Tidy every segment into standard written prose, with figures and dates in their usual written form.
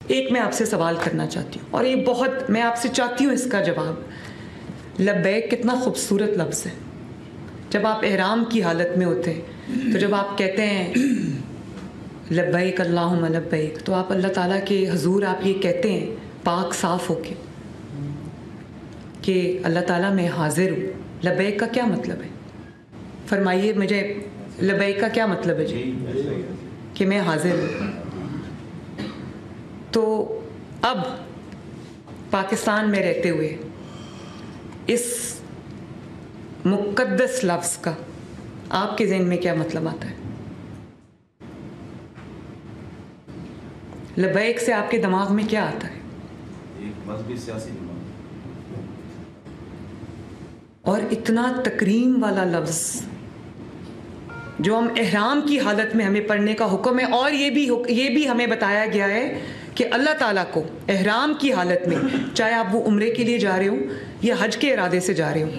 ایک میں آپ سے سوال کرنا چاہتی ہوں، اور یہ بہت میں آپ سے چاہتی ہوں اس کا جواب۔ لبیک کتنا خوبصورت لفظ ہے۔ جب آپ احرام کی حالت میں ہوتے ہیں تو جب آپ کہتے ہیں لبیک اللہم لبیک، تو آپ اللہ تعالیٰ کے حضور آپ یہ کہتے ہیں پاک صاف ہو کے کہ اللہ تعالیٰ میں حاضر ہوں۔ لبیک کا کیا مطلب ہے؟ فرمائیے مجھے، لبیک کا کیا مطلب ہے جی؟ کہ میں حاضر ہوں۔ تو اب پاکستان میں رہتے ہوئے اس مقدس لفظ کا آپ کے ذہن میں کیا مطلب آتا ہے؟ لبیک سے آپ کے دماغ میں کیا آتا ہے؟ ایک مذہبی سیاسی دماغ، اور اتنا تکریم والا لفظ جو ہم احرام کی حالت میں ہمیں پڑھنے کا حکم ہے، اور یہ بھی ہمیں بتایا گیا ہے کہ اللہ تعالیٰ کو احرام کی حالت میں، چاہے آپ وہ عمرے کے لیے جا رہے ہوں یا حج کے ارادے سے جا رہے ہوں،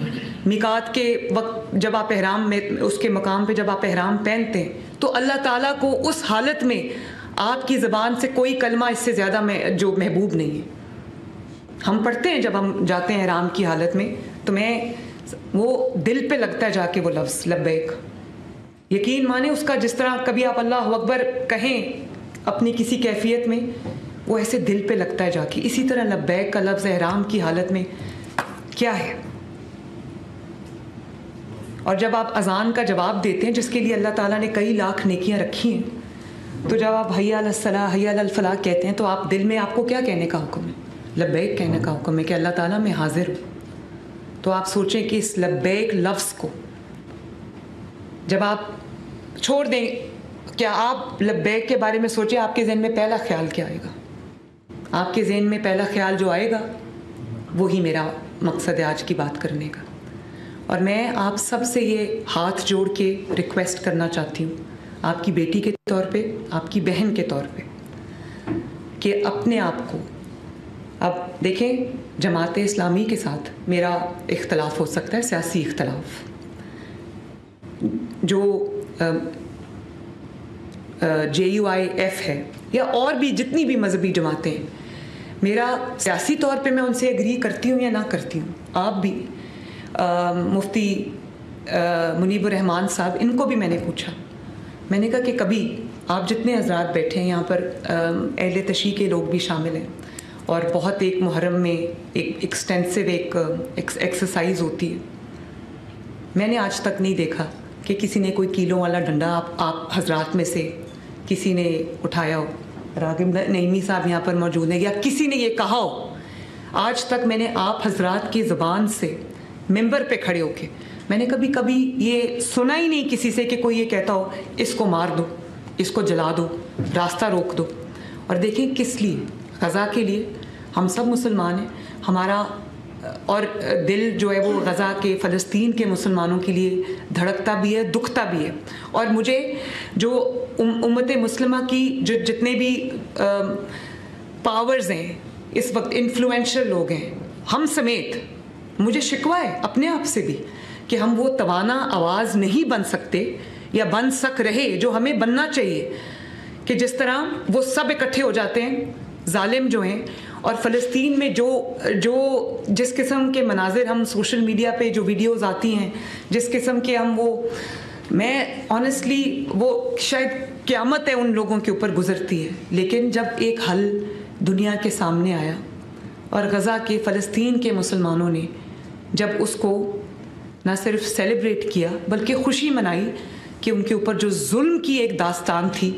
میقات کے وقت جب آپ احرام میں اس کے مقام پہ جب آپ احرام پہنتے ہیں تو اللہ تعالیٰ کو اس حالت میں آپ کی زبان سے کوئی کلمہ اس سے زیادہ جو محبوب نہیں ہے۔ ہم پڑھتے ہیں جب ہم جاتے ہیں احرام کی حالت میں تو وہ دل پہ لگتا ہے جا کے وہ لفظ لبیک۔ یقین مانیں اس کا جس طرح کبھی آپ اللہ اکبر کہیں اپنی کسی کیفیت میں، وہ ایسے دل پہ لگتا ہے جا کے، اسی طرح لبیک کا لفظ احرام کی حالت میں کیا ہے؟ اور جب آپ اذان کا جواب دیتے ہیں جس کے لیے اللہ تعالیٰ نے کئی لاکھ نیکیاں رکھی ہیں، تو جب آپ حی علی الصلاۃ حی علی الفلاح کہتے ہیں تو آپ دل میں آپ کو کیا کہنے کا حکم ہے؟ لبیک کہنے کا حکم ہے کہ اللہ تعالیٰ میں حاضر ہوں۔ تو آپ سوچیں کہ اس لبیک لفظ کو جب آپ چھوڑ دیں، کیا آپ لبیک کے بارے میں سوچیں آپ کے ذہن میں پہلا خیال کیا آئے گا؟ آپ کے ذہن میں پہلا خیال جو آئے گا وہی میرا مقصد ہے آج کی بات کرنے کا۔ اور میں آپ سب سے یہ ہاتھ جوڑ کے ریکویسٹ کرنا چاہتی ہوں، آپ کی بیٹی کے طور پہ، آپ کی بہن کے طور پہ، کہ اپنے آپ کو، اب دیکھیں جماعت اسلامی کے ساتھ میرا اختلاف ہو سکتا ہے، سیاسی اختلاف، جو JUIF ہے یا اور بھی جتنی بھی مذہبی جماعتیں ہیں، میرا سیاسی طور پہ میں ان سے ایگری کرتی ہوں یا نہ کرتی ہوں، آپ بھی مفتی منیب الرحمان صاحب، ان کو بھی میں نے پوچھا، میں نے کہا کہ کبھی آپ جتنے حضرات بیٹھے ہیں یہاں پر، اہل تشیع کے لوگ بھی شامل ہیں، اور بہت ایک محرم میں ایک ایکسٹینسو ایک ایکسرسائز ہوتی ہے، میں نے آج تک نہیں دیکھا کہ کسی نے کوئی کیلوں والا ڈنڈا آپ حضرات میں سے کسی نے اٹھایا ہو، راغب نعیمی صاحب یہاں پر موجود ہیں، یا کسی نے یہ کہا ہو، آج تک میں نے آپ حضرات کی زبان سے ممبر پہ کھڑے ہو کے میں نے کبھی یہ سنا ہی نہیں کسی سے کہ کوئی یہ کہتا ہو اس کو مار دو، اس کو جلا دو، راستہ روک دو۔ اور دیکھیں کس لیے؟ غزہ کے لیے۔ ہم سب مسلمان ہیں، ہمارا اور دل جو ہے وہ غزہ کے، فلسطین کے مسلمانوں کے لیے دھڑکتا بھی ہے، دکھتا بھی ہے۔ اور مجھے جو امت مسلمہ کی جو جتنے بھی پاورز ہیں اس وقت، انفلوئنشل لوگ ہیں، ہم سمیت، مجھے شکوہ ہے اپنے آپ سے بھی کہ ہم وہ توانا آواز نہیں بن سکتے یا بن سک رہے جو ہمیں بننا چاہیے، کہ جس طرح وہ سب اکٹھے ہو جاتے ہیں ظالم جو ہیں، اور فلسطین میں جس قسم کے مناظر ہم سوشل میڈیا پہ جو ویڈیوز آتی ہیں، جس قسم کے میں آنیسٹلی وہ شاید قیامت ہے ان لوگوں کے اوپر گزرتی ہے، لیکن جب ایک حل دنیا کے سامنے آیا اور غزہ کے، فلسطین کے مسلمانوں نے جب اس کو نہ صرف سیلیبریٹ کیا بلکہ خوشی منائی کہ ان کے اوپر جو ظلم کی ایک داستان تھی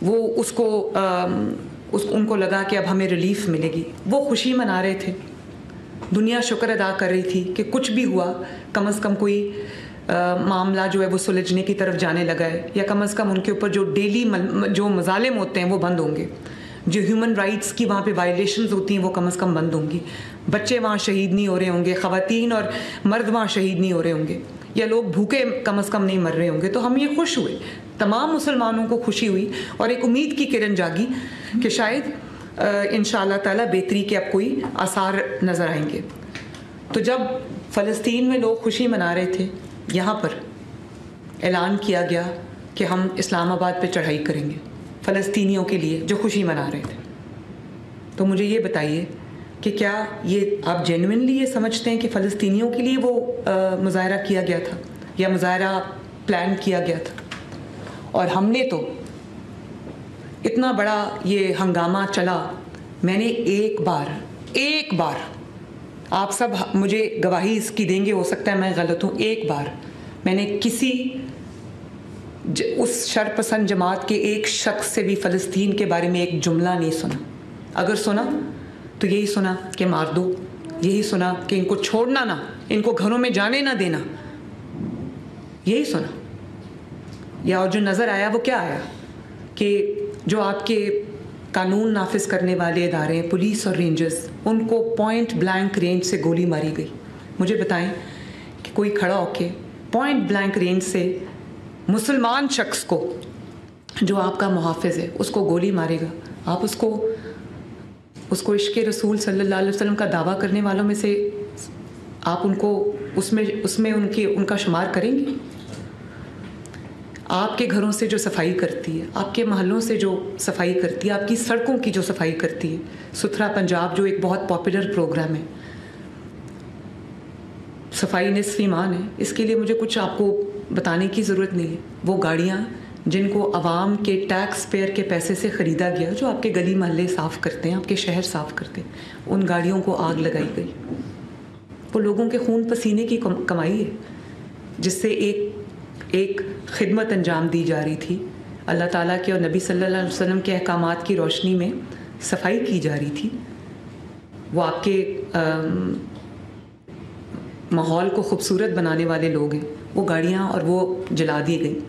وہ ان کو لگا کہ اب ہمیں ریلیف ملے گی، وہ خوشی منا رہے تھے، دنیا شکر ادا کر رہی تھی کہ کچھ بھی ہوا، کم از کم کوئی معاملہ جو ہے وہ سلجھنے کی طرف جانے لگا ہے، یا کم از کم ان کے اوپر جو ڈیلی جو مظالم ہوتے ہیں وہ بند ہوں گے، جو ہیومن رائٹس کی وہاں پہ وائلیشنز ہوتی ہیں وہ کم از کم بند ہوں گی، بچے وہاں شہید نہیں ہو رہے ہوں گے، خواتین اور مرد وہاں شہید نہیں ہو رہے ہوں گے، یا لوگ بھوکے کم از کم نہیں مر رہے ہوں گے۔ تو ہم یہ خوش ہوئے، تمام مسلمانوں کو خوشی ہوئی اور ایک امید کی کرن جاگی کہ شاید انشاءاللہ تعالی بہتری کے اب کوئی آثار نظر آئیں گے۔ تو جب فلسطین میں لوگ خوشی منا رہے تھے، یہاں پر اعلان کیا گیا کہ ہم اسلام آباد پہ چڑھائی کریں گے فلسطینیوں کے لیے جو خوشی منا رہے تھے۔ تو مجھے یہ بتائیے کہ کیا یہ آپ جینوئنلی یہ سمجھتے ہیں کہ فلسطینیوں کے لیے وہ مظاہرہ کیا گیا تھا یا مظاہرہ پلان کیا گیا تھا؟ اور ہم نے تو اتنا بڑا یہ ہنگامہ چلا، میں نے ایک بار آپ سب مجھے گواہی اس کی دیں گے، ہو سکتا ہے میں غلط ہوں، ایک بار میں نے کسی اس شرپسند جماعت کے ایک شخص سے بھی فلسطین کے بارے میں ایک جملہ نہیں سنا۔ اگر سنا تو یہی سنا کہ مار دو، یہی سنا کہ ان کو چھوڑنا نہ، ان کو گھروں میں جانے نہ دینا، یہی سنا۔ یا اور جو نظر آیا وہ کیا آیا کہ جو آپ کے قانون نافذ کرنے والے ادارے ہیں، پولیس اور رینجرز، ان کو پوائنٹ بلینک رینج سے گولی ماری گئی۔ مجھے بتائیں کہ کوئی کھڑا ہو کے پوائنٹ بلینک رینج سے مسلمان شخص کو جو آپ کا محافظ ہے اس کو گولی مارے گا؟ آپ اس کو عشق رسول صلی اللہ علیہ وسلم کا دعویٰ کرنے والوں میں سے آپ ان کو اس میں ان کا شمار کریں گے؟ آپ کے گھروں سے جو صفائی کرتی ہے، آپ کے محلوں سے جو صفائی کرتی ہے، آپ کی سڑکوں کی جو صفائی کرتی ہے، ستھرا پنجاب جو ایک بہت پاپولر پروگرام ہے، صفائی نصف ایمان ہے، اس کے لیے مجھے کچھ آپ کو بتانے کی ضرورت نہیں ہے۔ وہ گاڑیاں جن کو عوام کے ٹیکس پیئر کے پیسے سے خریدا گیا، جو آپ کے گلی محلے صاف کرتے ہیں، آپ کے شہر صاف کرتے ہیں، ان گاڑیوں کو آگ لگائی گئی۔ وہ لوگوں کے خون پسینے کی کمائی ہے جس سے ایک خدمت انجام دی جا رہی تھی، اللہ تعالیٰ کے اور نبی صلی اللہ علیہ وسلم کے احکامات کی روشنی میں صفائی کی جا رہی تھی۔ وہ آپ کے ماحول کو خوبصورت بنانے والے لوگ ہیں، وہ گاڑیاں اور وہ جلا دی گئی،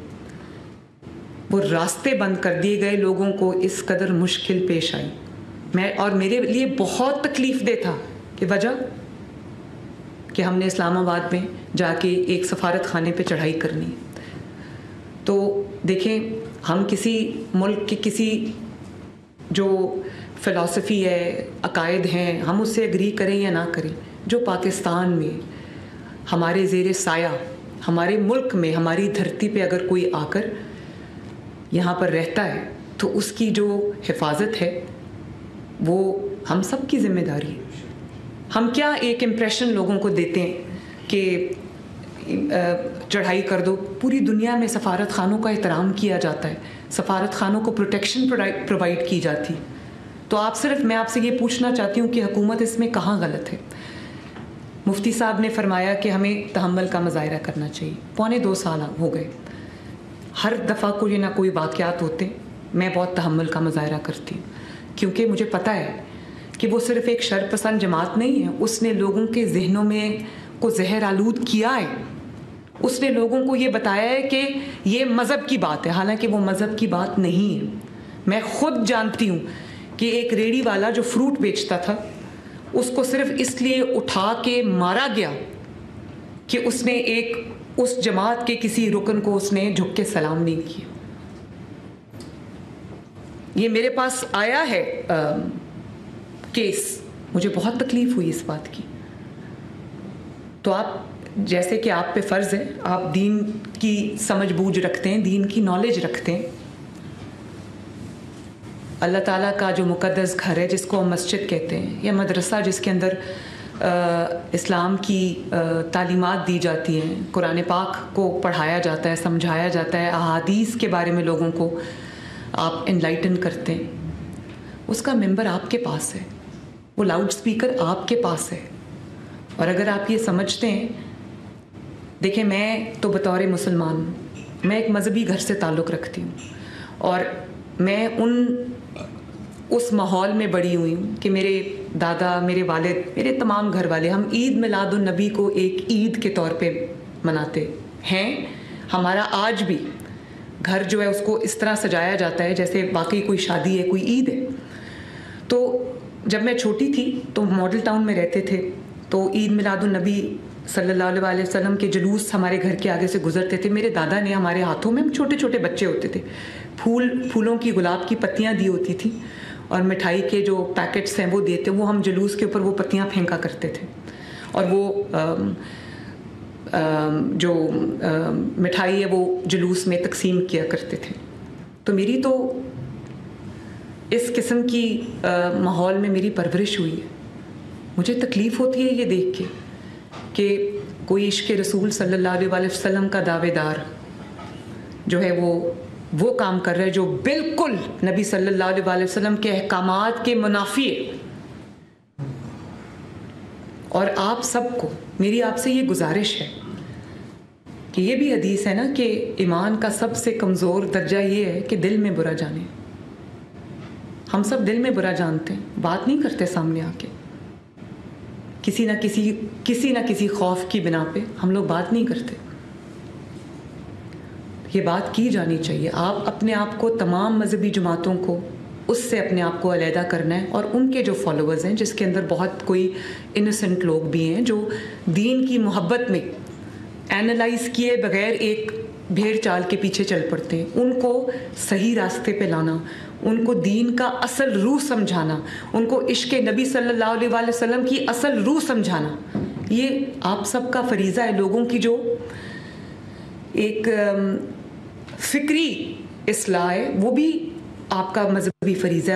وہ راستے بند کر دیے گئے، لوگوں کو اس قدر مشکل پیش آئی۔ میرے لیے بہت تکلیف دہ تھا کہ وجہ کہ ہم نے اسلام آباد میں جا کے ایک سفارت خانے پہ چڑھائی کرنی۔ تو دیکھیں، ہم کسی ملک کی کسی جو فلسفی ہے، عقائد ہیں، ہم اس سے اگری کریں یا نہ کریں، جو پاکستان میں ہمارے زیر سایہ، ہمارے ملک میں، ہماری دھرتی پہ اگر کوئی آ کر یہاں پر رہتا ہے تو اس کی جو حفاظت ہے وہ ہم سب کی ذمہ داری ہے۔ ہم کیا ایک امپریشن لوگوں کو دیتے ہیں کہ چڑھائی کر دو؟ پوری دنیا میں سفارت خانوں کا احترام کیا جاتا ہے، سفارت خانوں کو پروٹیکشن پرووائڈ کی جاتی۔ تو میں آپ سے یہ پوچھنا چاہتی ہوں کہ حکومت اس میں کہاں غلط ہے؟ مفتی صاحب نے فرمایا کہ ہمیں تحمل کا مظاہرہ کرنا چاہیے۔ 2.25 سال ہو گئے، ہر دفعہ کوئی نہ کوئی واقعات ہوتے، میں بہت تحمل کا مظاہرہ کرتی ہوں، کیونکہ مجھے پتہ ہے کہ وہ صرف ایک شرپسند جماعت نہیں ہے، اس نے لوگوں کے ذہنوں میں کو زہر آلود کیا ہے، اس نے لوگوں کو یہ بتایا ہے کہ یہ مذہب کی بات ہے، حالانکہ وہ مذہب کی بات نہیں ہے۔ میں خود جانتی ہوں کہ ایک ریڑھی والا جو فروٹ بیچتا تھا، اس کو صرف اس لیے اٹھا کے مارا گیا کہ اس نے اس جماعت کے کسی رکن کو اس نے جھک کے سلام نہیں کیا۔ یہ میرے پاس آیا ہے کیس، مجھے بہت تکلیف ہوئی اس بات کی۔ تو آپ جیسے کہ آپ پہ فرض ہے، آپ دین کی سمجھ بوجھ رکھتے ہیں، دین کی نالج رکھتے ہیں، اللہ تعالیٰ کا جو مقدس گھر ہے جس کو ہم مسجد کہتے ہیں، یا مدرسہ جس کے اندر اسلام کی تعلیمات دی جاتی ہیں، قرآن پاک کو پڑھایا جاتا ہے، سمجھایا جاتا ہے، احادیث کے بارے میں لوگوں کو آپ انلائٹن کرتے ہیں، اس کا ممبر آپ کے پاس ہے، وہ لاؤڈ سپیکر آپ کے پاس ہے۔ اور اگر آپ یہ سمجھتے ہیں، دیکھیں، میں تو بطور مسلمان، میں ایک مذہبی گھر سے تعلق رکھتی ہوں، اور میں اس ماحول میں بڑی ہوئی ہوں کہ میرے دادا، میرے والد، میرے تمام گھر والے، ہم عید میلاد النبی کو ایک عید کے طور پہ مناتے ہیں۔ ہمارا آج بھی گھر جو ہے اس کو اس طرح سجایا جاتا ہے جیسے واقعی کوئی شادی ہے، کوئی عید ہے۔ تو جب میں چھوٹی تھی تو ماڈل ٹاؤن میں رہتے تھے، تو عید میلاد النبی صلی اللہ علیہ وسلم کے جلوس ہمارے گھر کے آگے سے گزرتے تھے۔ میرے دادا نے ہمارے ہاتھوں میں، ہم چھوٹے چھوٹے بچے ہوتے تھے، پھولوں کی، گلاب کی پتیاں دی ہوتی تھیں، اور مٹھائی کے جو پیکٹس ہیں وہ دیتے، وہ ہم جلوس کے اوپر وہ پتیاں پھینکا کرتے تھے، اور وہ جو مٹھائی ہے وہ جلوس میں تقسیم کیا کرتے تھے۔ تو میری تو اس قسم کی ماحول میں میری پرورش ہوئی ہے. مجھے تکلیف ہوتی ہے یہ دیکھ کے کہ کوئی عشق رسول صلی اللہ علیہ وسلم کا دعوے دار جو ہے وہ کام کر رہا ہے جو بالکل نبی صلی اللہ علیہ وسلم کے احکامات کے منافی ہے. اور آپ سب کو میری آپ سے یہ گزارش ہے کہ یہ بھی حدیث ہے نا کہ ایمان کا سب سے کمزور درجہ یہ ہے کہ دل میں برا جانے. ہم سب دل میں برا جانتے ہیں, بات نہیں کرتے سامنے آ کے, کسی نہ کسی خوف کی بنا پہ ہم لوگ بات نہیں کرتے. یہ بات کی جانی چاہیے. آپ اپنے آپ کو تمام مذہبی جماعتوں کو اس سے اپنے آپ کو علیحدہ کرنا ہے, اور ان کے جو فالوورز ہیں جس کے اندر بہت کوئی انوسنٹ لوگ بھی ہیں جو دین کی محبت میں اینالائز کیے بغیر ایک بھیڑ چال کے پیچھے چل پڑتے ہیں, ان کو صحیح راستے پہ لانا, ان کو دین کا اصل روح سمجھانا, ان کو عشق نبی صلی اللہ علیہ وسلم کی اصل روح سمجھانا, یہ آپ سب کا فریضہ ہے. لوگوں کی جو ایک فکری اصلاح ہے وہ بھی آپ کا مذہبی فریضہ ہے.